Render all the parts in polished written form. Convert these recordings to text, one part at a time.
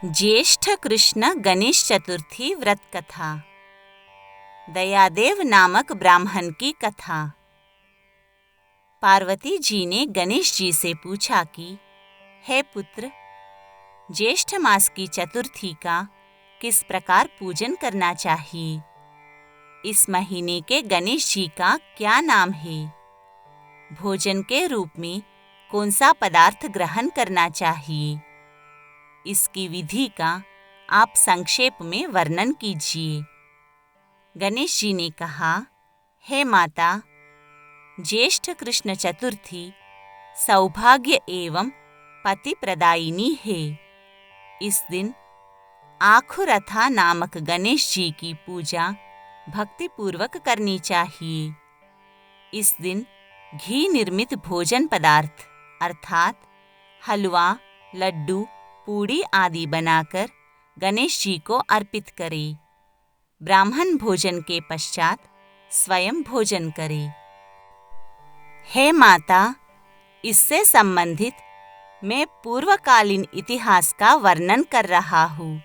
ज्येष्ठ कृष्ण गणेश चतुर्थी व्रत कथा। दयादेव नामक ब्राह्मण की कथा। पार्वती जी ने गणेश जी से पूछा कि हे पुत्र, ज्येष्ठ मास की चतुर्थी का किस प्रकार पूजन करना चाहिए? इस महीने के गणेश जी का क्या नाम है? भोजन के रूप में कौन सा पदार्थ ग्रहण करना चाहिए? इसकी विधि का आप संक्षेप में वर्णन कीजिए। गणेश जी ने कहा, हे माता, ज्येष्ठ कृष्ण चतुर्थी सौभाग्य एवं पति प्रदायिनी है। इस दिन आखुरथा नामक गणेश जी की पूजा भक्तिपूर्वक करनी चाहिए। इस दिन घी निर्मित भोजन पदार्थ अर्थात हलवा, लड्डू, पूड़ी आदि बनाकर गणेश जी को अर्पित करें। ब्राह्मण भोजन के पश्चात स्वयं भोजन करें। हे माता, इससे संबंधित मैं पूर्वकालीन इतिहास का वर्णन कर रहा हूँ।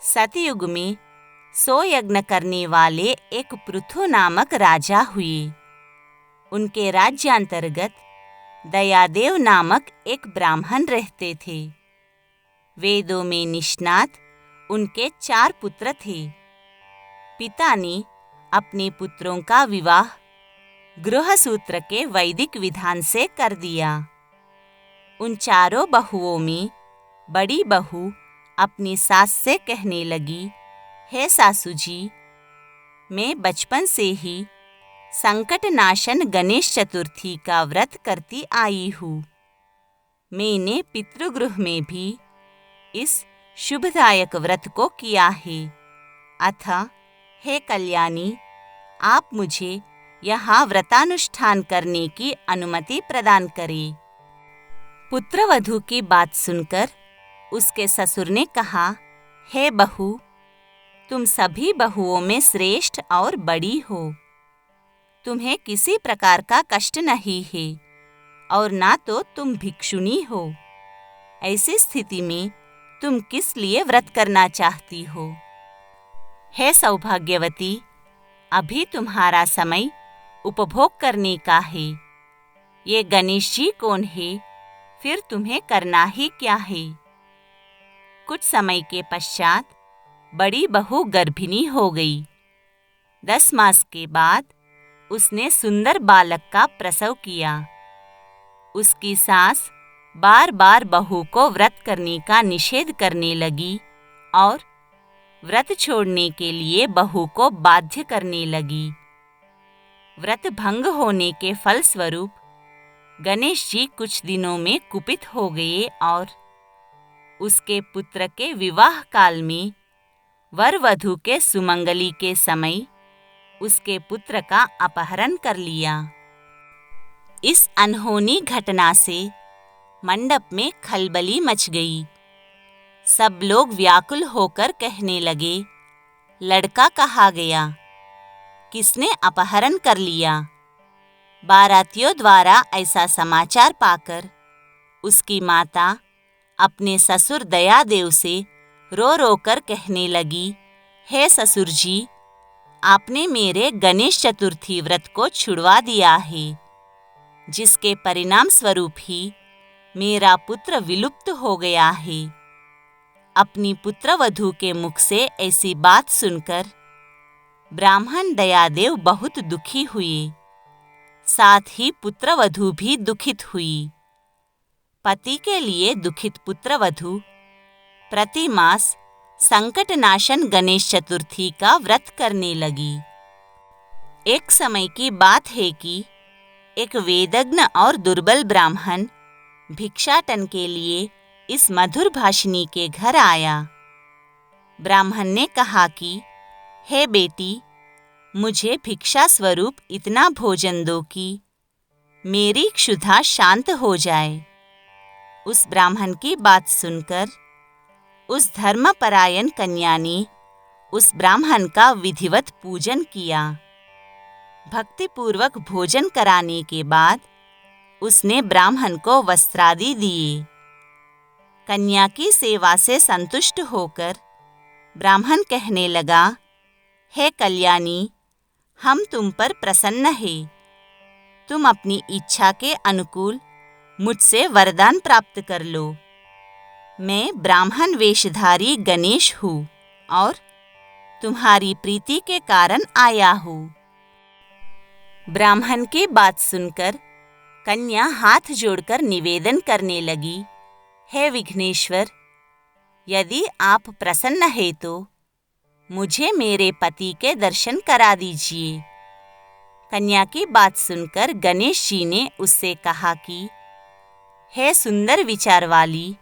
सतयुग में 100 यज्ञ करने वाले एक पृथु नामक राजा हुए। उनके राज्यांतर्गत दयादेव नामक एक ब्राह्मण रहते थे। वेदों में निष्णात उनके 4 पुत्र थे। पिता ने अपने पुत्रों का विवाह गृहसूत्र के वैदिक विधान से कर दिया। उन 4 बहुओं में बड़ी बहू अपनी सास से कहने लगी, हे सासू जी, मैं बचपन से ही संकटनाशन गणेश चतुर्थी का व्रत करती आई हूँ। मैंने पितृगृह में भी इस शुभदायक व्रत को किया है। अतः हे कल्याणी, आप मुझे यहाँ व्रतानुष्ठान करने की अनुमति प्रदान करें। पुत्रवधू की बात सुनकर उसके ससुर ने कहा, हे बहू, तुम सभी बहुओं में श्रेष्ठ और बड़ी हो। तुम्हें किसी प्रकार का कष्ट नहीं है और ना तो तुम भिक्षुणी हो। ऐसी स्थिति में तुम किस लिए व्रत करना चाहती हो? हे सौभाग्यवती, अभी तुम्हारा समय उपभोग करने का है। ये गणेश जी कौन है? फिर तुम्हें करना ही क्या है? कुछ समय के पश्चात बड़ी बहू गर्भिणी हो गई। 10 मास के बाद उसने सुंदर बालक का प्रसव किया। उसकी सास बार बार बहू को व्रत करने का निषेध करने लगी और व्रत छोड़ने के लिए बहू को बाध्य करने लगी। व्रत भंग होने के फलस्वरूप गणेश जी कुछ दिनों में कुपित हो गए और उसके पुत्र के विवाह काल में वर वधू के सुमंगली के समय उसके पुत्र का अपहरण कर लिया। इस अनहोनी घटना से मंडप में खलबली मच गई। सब लोग व्याकुल होकर कहने लगे, लड़का कहाँ गया? किसने अपहरण कर लिया? बारातियों द्वारा ऐसा समाचार पाकर उसकी माता अपने ससुर दयादेव से रो रो कर कहने लगी, हे ससुर जी, आपने मेरे गणेश चतुर्थी व्रत को छुड़वा दिया है, जिसके परिणाम स्वरूप ही मेरा पुत्र विलुप्त हो गया है। अपनी पुत्रवधू के मुख से ऐसी बात सुनकर ब्राह्मण दयादेव बहुत दुखी हुए। साथ ही पुत्रवधू भी दुखित हुई। पति के लिए दुखित पुत्रवधू प्रति मास संकटनाशन गणेश चतुर्थी का व्रत करने लगी। एक समय की बात है कि एक वेदज्ञ और दुर्बल ब्राह्मण भिक्षाटन के लिए इस मधुर भाषिनी के घर आया। ब्राह्मण ने कहा कि हे बेटी, मुझे भिक्षा स्वरूप इतना भोजन दो कि मेरी क्षुधा शांत हो जाए। उस ब्राह्मण की बात सुनकर उस धर्मपरायण कन्या ने उस ब्राह्मण का विधिवत पूजन किया। भक्तिपूर्वक भोजन कराने के बाद उसने ब्राह्मण को वस्त्रादि दिए। कन्या की सेवा से संतुष्ट होकर ब्राह्मण कहने लगा, हे कल्याणी, हम तुम पर प्रसन्न हैं। तुम अपनी इच्छा के अनुकूल मुझसे वरदान प्राप्त कर लो। मैं ब्राह्मण वेशधारी गणेश हूँ और तुम्हारी प्रीति के कारण आया हूँ। ब्राह्मण की बात सुनकर कन्या हाथ जोड़कर निवेदन करने लगी, हे विघ्नेश्वर, यदि आप प्रसन्न हैं तो मुझे मेरे पति के दर्शन करा दीजिए। कन्या की बात सुनकर गणेश जी ने उससे कहा कि हे सुंदर विचार वाली,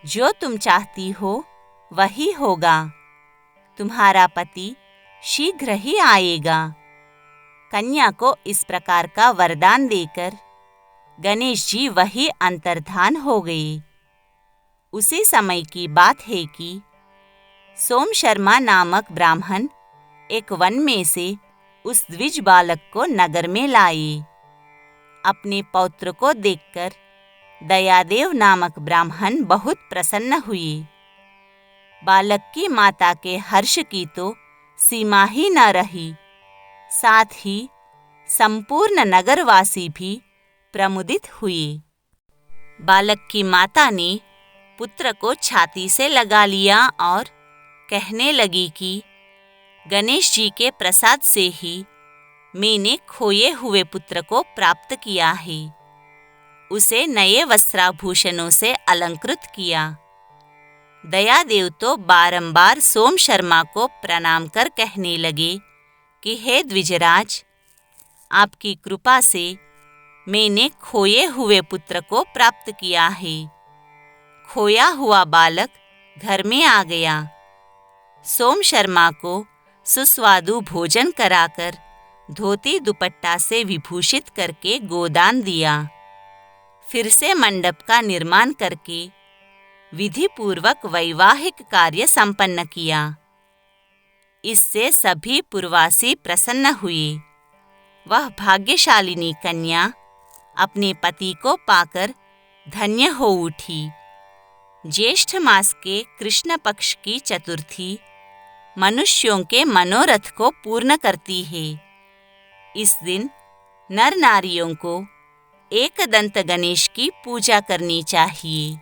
जो तुम चाहती हो वही होगा। तुम्हारा पति शीघ्र ही आएगा। कन्या को इस प्रकार का वरदान देकर गणेश जी वही अंतर्धान हो गए। उसी समय की बात है कि सोम शर्मा नामक ब्राह्मण एक वन में से उस द्विज बालक को नगर में लाए। अपने पौत्र को देखकर दयादेव नामक ब्राह्मण बहुत प्रसन्न हुए। बालक की माता के हर्ष की तो सीमा ही न रही। साथ ही संपूर्ण नगरवासी भी प्रमुदित हुए। बालक की माता ने पुत्र को छाती से लगा लिया और कहने लगी कि गणेश जी के प्रसाद से ही मैंने खोए हुए पुत्र को प्राप्त किया है। उसे नए वस्त्राभूषणों से अलंकृत किया। दयादेव तो बारंबार सोम शर्मा को प्रणाम कर कहने लगे कि हे द्विजराज, आपकी कृपा से मैंने खोए हुए पुत्र को प्राप्त किया है। खोया हुआ बालक घर में आ गया। सोम शर्मा को सुस्वादु भोजन कराकर धोती दुपट्टा से विभूषित करके गोदान दिया। फिर से मंडप का निर्माण करके विधि पूर्वक वैवाहिक कार्य संपन्न किया। इससे सभी पुरवासी प्रसन्न हुए। वह भाग्यशालिनी कन्या अपने पति को पाकर धन्य हो उठी। ज्येष्ठ मास के कृष्ण पक्ष की चतुर्थी मनुष्यों के मनोरथ को पूर्ण करती है। इस दिन नर नारियों को एकदंत गणेश की पूजा करनी चाहिए।